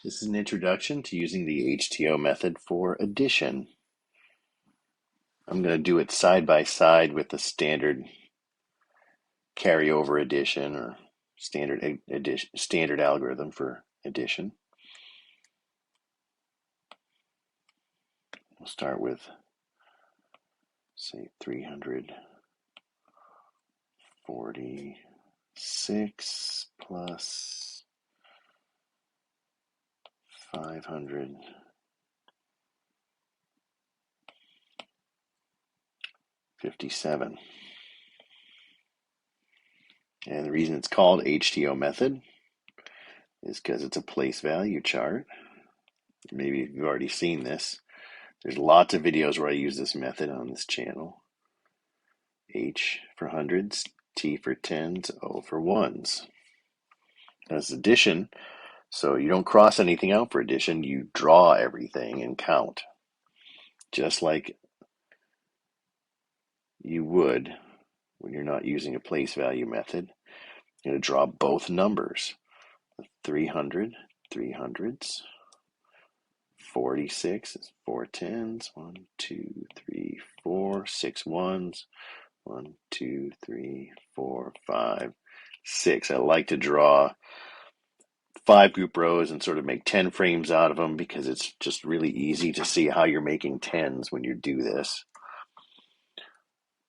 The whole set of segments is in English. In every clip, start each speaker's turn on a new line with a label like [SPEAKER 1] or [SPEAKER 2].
[SPEAKER 1] This is an introduction to using the HTO method for addition. I'm going to do it side by side with the standard carryover addition or standard algorithm for addition. We'll start with, say, 346 plus 557. And the reason it's called HTO method is because it's a place value chart. Maybe you've already seen this. There's lots of videos where I use this method on this channel. H for hundreds, T for tens, O for ones. That's addition, so you don't cross anything out for addition. You draw everything and count, just like you would when you're not using a place value method. You're going to draw both numbers. 300, 300s. 46 is 4 tens. 1, 2, 3, 4. 6 ones. 1, 2, 3, 4, 5, 6. I like to draw 5 group rows and sort of make 10 frames out of them because it's just really easy to see how you're making tens when you do this.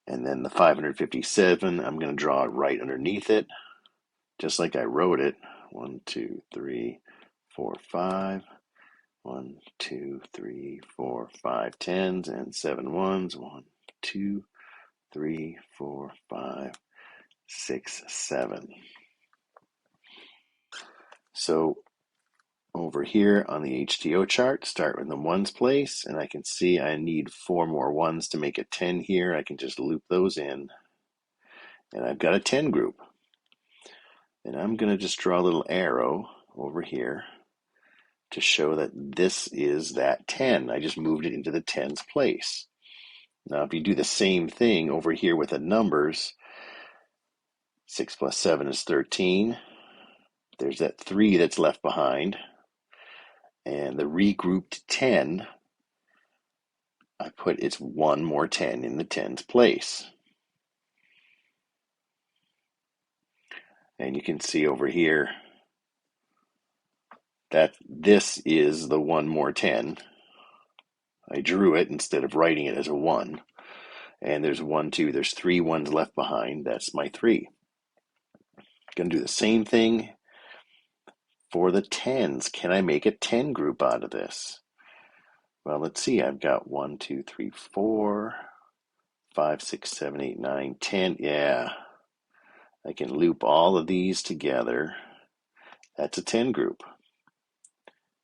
[SPEAKER 1] And then the 557, I'm going to draw right underneath it, just like I wrote it. 1, 2, 3, 4, 5. 1, 2, 3, 4, 5 tens and 7 ones. 1, 2, 3, 4, 5, 6, 7. So over here on the HTO chart, start in the ones place, and I can see I need 4 more ones to make a 10 here. I can just loop those in, and I've got a 10 group. And I'm going to just draw a little arrow over here to show that this is that 10. I just moved it into the tens place. Now, if you do the same thing over here with the numbers, 6 plus 7 is 13. There's that 3 that's left behind. And the regrouped 10, I put its 1 more 10 in the tens place. And you can see over here that this is the 1 more 10. I drew it instead of writing it as a 1. And there's 1, 2, there's 3 ones left behind. That's my 3. Going to do the same thing for the tens. Can I make a 10 group out of this? Well, let's see. I've got 1, 2, 3, 4, 5, 6, 7, 8, 9, 10. Yeah. I can loop all of these together. That's a 10 group.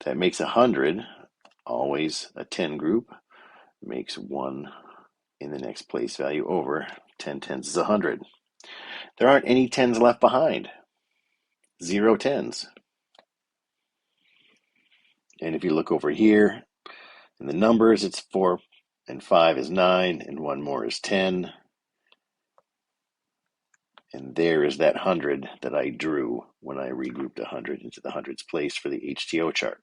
[SPEAKER 1] That makes 100. Always a 10 group. Makes 1 in the next place value over. 10 tens is 100. There aren't any 10s left behind. 0 tens. And if you look over here, in the numbers, it's 4 and 5 is 9, and 1 more is 10. And there is that 100 that I drew when I regrouped 100 into the hundreds place for the HTO chart.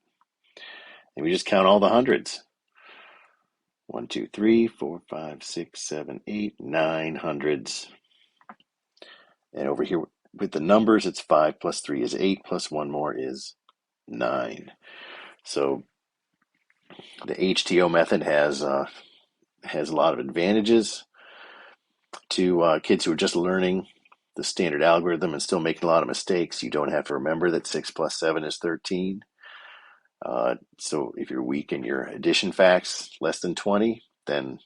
[SPEAKER 1] And we just count all the hundreds. 1, 2, 3, 4, 5, 6, 7, 8, 9 hundreds. And over here with the numbers, it's 5 plus 3 is 8, plus 1 more is 9. So the HTO method has a lot of advantages to kids who are just learning the standard algorithm and still making a lot of mistakes. You don't have to remember that 6 plus 7 is 13. So if you're weak in your addition facts, less than 20, then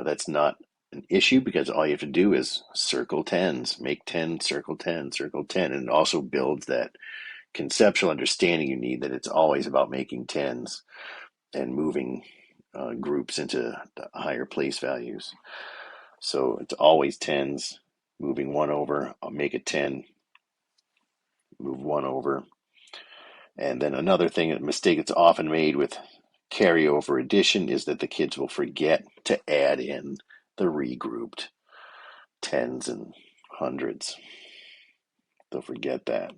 [SPEAKER 1] that's not an issue because all you have to do is circle tens, make 10, circle 10, circle 10, and it also builds that conceptual understanding you need that it's always about making tens and moving groups into the higher place values. So it's always tens, moving 1 over, I'll make it 10, move 1 over. And then another thing, a mistake that's often made with carryover addition is that the kids will forget to add in the regrouped tens and hundreds. They'll forget that.